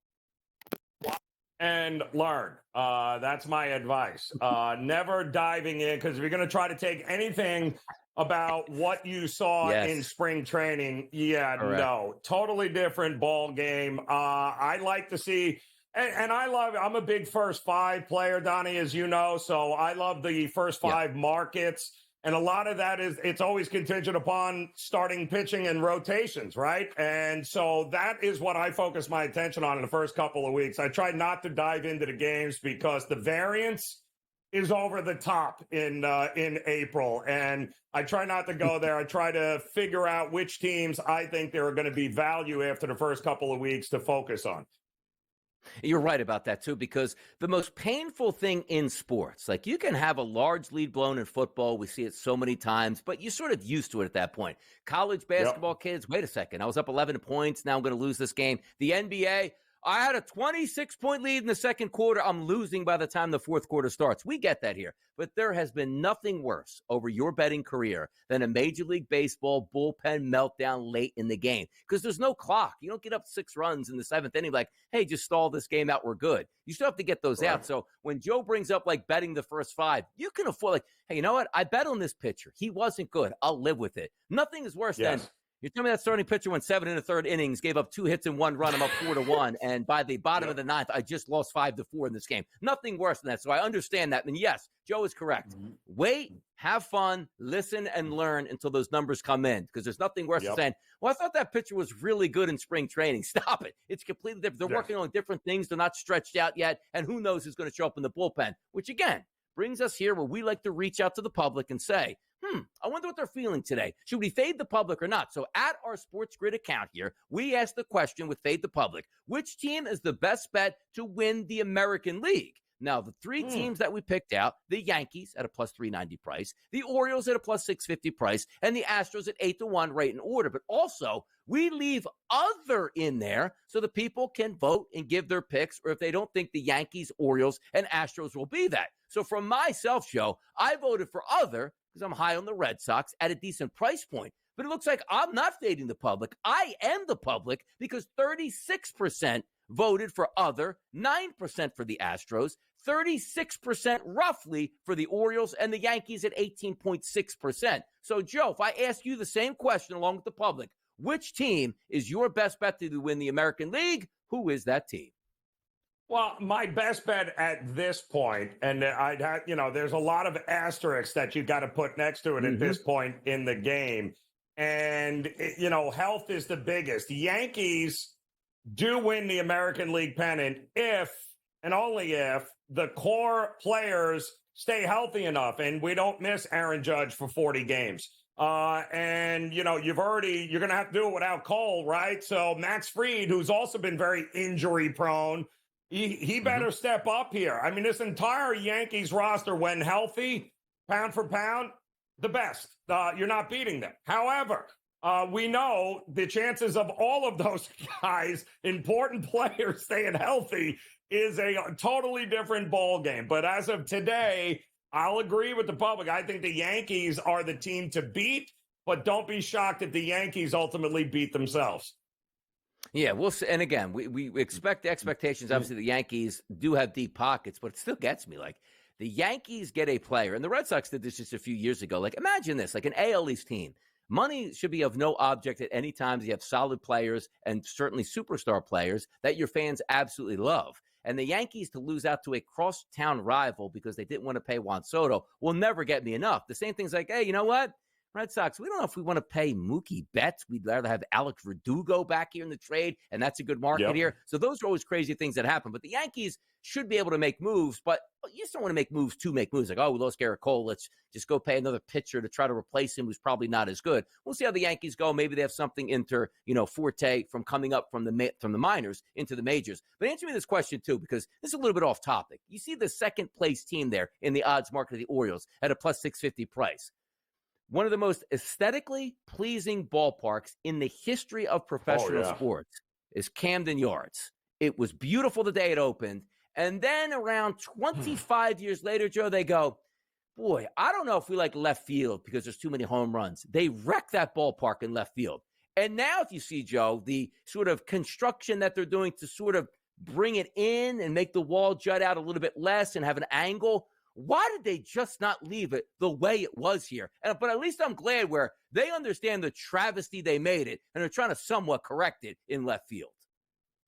And learn. That's my advice. Never diving in, because if you're going to try to take anything about what you saw in spring training, no, totally different ball game. I like to see, and I'm a big first 5 player, Donnie, as you know, so I love the first 5 markets. And a lot of that it's always contingent upon starting pitching and rotations, right? And so that is what I focus my attention on in the first couple of weeks. I try not to dive into the games because the variance is over the top in April. And I try not to go there. I try to figure out which teams I think there are going to be value after the first couple of weeks to focus on. You're right about that, too, because the most painful thing in sports, like, you can have a large lead blown in football. We see it so many times, but you're sort of used to it at that point. College basketball kids, wait a second, I was up 11 points. Now I'm going to lose this game. The NBA, I had a 26-point lead in the second quarter. I'm losing by the time the fourth quarter starts. We get that here. But there has been nothing worse over your betting career than a Major League Baseball bullpen meltdown late in the game, because there's no clock. You don't get up 6 runs in the 7th inning like, hey, just stall this game out, we're good. You still have to get those out. So when Joe brings up, like, betting the first 5, you can afford, like, hey, you know what? I bet on this pitcher. He wasn't good. I'll live with it. Nothing is worse than you tell me that starting pitcher went 7 1/3 innings, gave up 2 hits and 1 run. I'm up 4-1. And by the bottom of the 9th, I just lost 5-4 in this game. Nothing worse than that. So I understand that. And yes, Joe is correct. Wait, have fun, listen, and learn until those numbers come in, because there's nothing worse than saying, well, I thought that pitcher was really good in spring training. Stop it. It's completely different. They're working on different things. They're not stretched out yet. And who knows who's going to show up in the bullpen, which, again, brings us here where we like to reach out to the public and say, I wonder what they're feeling today. Should we fade the public or not? So at our SportsGrid account here, we asked the question with Fade the Public, which team is the best bet to win the American League? Now, the 3 teams that we picked out, the Yankees at a plus 390 price, the Orioles at a plus 650 price, and the Astros at 8-1 right in order. But also, we leave other in there so the people can vote and give their picks, or if they don't think the Yankees, Orioles, and Astros will be that. So for myself, Joe, I voted for other because I'm high on the Red Sox at a decent price point. But it looks like I'm not fading the public. I am the public, because 36% voted for other, 9% for the Astros, 36% roughly for the Orioles, and the Yankees at 18.6%. So, Joe, if I ask you the same question along with the public, which team is your best bet to win the American League? Who is that team? Well, my best bet at this point, and I'd have, there's a lot of asterisks that you got to put next to it at this point in the game. And, health is the biggest. The Yankees do win the American League pennant if, and only if, the core players stay healthy enough and we don't miss Aaron Judge for 40 games. And, you're going to have to do it without Cole, right? So Max Fried, who's also been very injury prone, he better step up here. I mean, this entire Yankees roster, when healthy, pound for pound, the best. You're not beating them. However, we know the chances of all of those guys, important players, staying healthy is a totally different ball game. But as of today, I'll agree with the public. I think the Yankees are the team to beat, but don't be shocked if the Yankees ultimately beat themselves. Yeah, we'll see. And again, we expect the expectations. Obviously, the Yankees do have deep pockets, but it still gets me. Like, the Yankees get a player, and the Red Sox did this just a few years ago. Like, imagine this, like an AL East team. Money should be of no object at any time. You have solid players and certainly superstar players that your fans absolutely love. And the Yankees to lose out to a crosstown rival because they didn't want to pay Juan Soto will never get me enough. The same thing's like, hey, you know what? Red Sox, we don't know if we want to pay Mookie Betts. We'd rather have Alex Verdugo back here in the trade, and that's a good market here. So those are always crazy things that happen. But the Yankees should be able to make moves, but you just don't want to make moves to make moves. Like, oh, we lost Garrett Cole. Let's just go pay another pitcher to try to replace him who's probably not as good. We'll see how the Yankees go. Maybe they have something forte from coming up from the minors into the majors. But answer me this question, too, because this is a little bit off topic. You see the second-place team there in the odds market of the Orioles at a plus 650 price. One of the most aesthetically pleasing ballparks in the history of professional sports is Camden Yards. It was beautiful the day it opened. And then around 25 years later, Joe, they go, boy, I don't know if we like left field because there's too many home runs. They wreck that ballpark in left field. And now if you see, Joe, the sort of construction that they're doing to sort of bring it in and make the wall jut out a little bit less and have an angle, why did they just not leave it the way it was here? But at least I'm glad where they understand the travesty they made it, and they're trying to somewhat correct it in left field.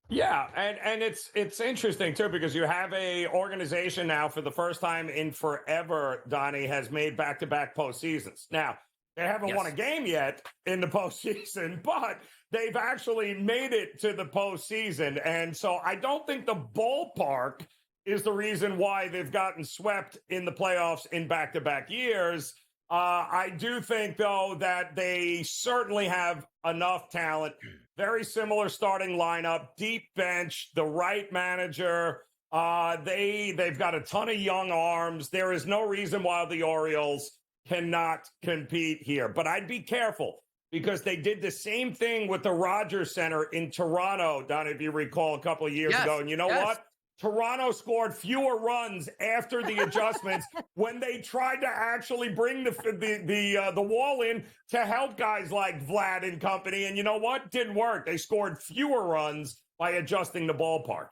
Yeah, and it's interesting, too, because you have a organization now for the first time in forever, Donnie, has made back-to-back postseasons. Now, they haven't won a game yet in the postseason, but they've actually made it to the postseason. And so I don't think the ballpark is the reason why they've gotten swept in the playoffs in back-to-back years. I do think, though, that they certainly have enough talent, very similar starting lineup, deep bench, the right manager. They've got a ton of young arms. There is no reason why the Orioles cannot compete here. But I'd be careful because they did the same thing with the Rogers Center in Toronto, Don, if you recall, a couple of years ago. And you know what? Toronto scored fewer runs after the adjustments when they tried to actually bring the wall in to help guys like Vlad and company. And you know what? Didn't work. They scored fewer runs by adjusting the ballpark.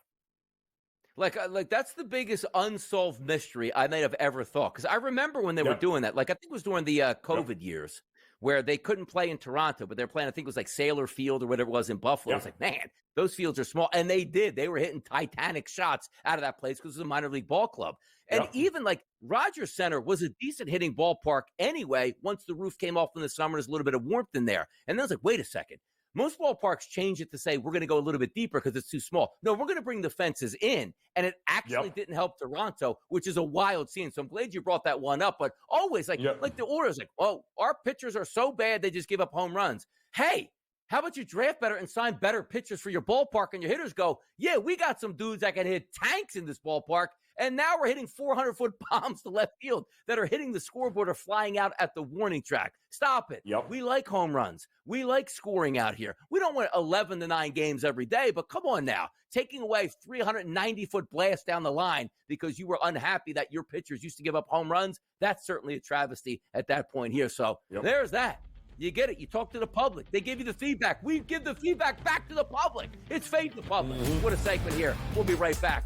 Like that's the biggest unsolved mystery I may have ever thought. Because I remember when they were doing that. Like I think it was during the COVID years where they couldn't play in Toronto, but they're playing, I think it was like Sailor Field or whatever it was in Buffalo. It's like, man, those fields are small. And they did. They were hitting Titanic shots out of that place because it was a minor league ball club. And even like Rogers Center was a decent hitting ballpark anyway, once the roof came off in the summer, there's a little bit of warmth in there. And then I was like, wait a second. Most ballparks change it to say we're going to go a little bit deeper because it's too small. No, we're going to bring the fences in. And it actually didn't help Toronto, which is a wild scene. So I'm glad you brought that one up. But always like the Orioles, like, oh, our pitchers are so bad they just give up home runs. Hey, how about you draft better and sign better pitchers for your ballpark? And your hitters go, yeah, we got some dudes that can hit tanks in this ballpark. And now we're hitting 400-foot bombs to left field that are hitting the scoreboard or flying out at the warning track. Stop it. We like home runs. We like scoring out here. We don't want 11-9 games every day, but come on now. Taking away 390-foot blast down the line because you were unhappy that your pitchers used to give up home runs, that's certainly a travesty at that point here. So there's that. You get it. You talk to the public. They give you the feedback. We give the feedback back to the public. It's Fade the Public. What a segment here. We'll be right back.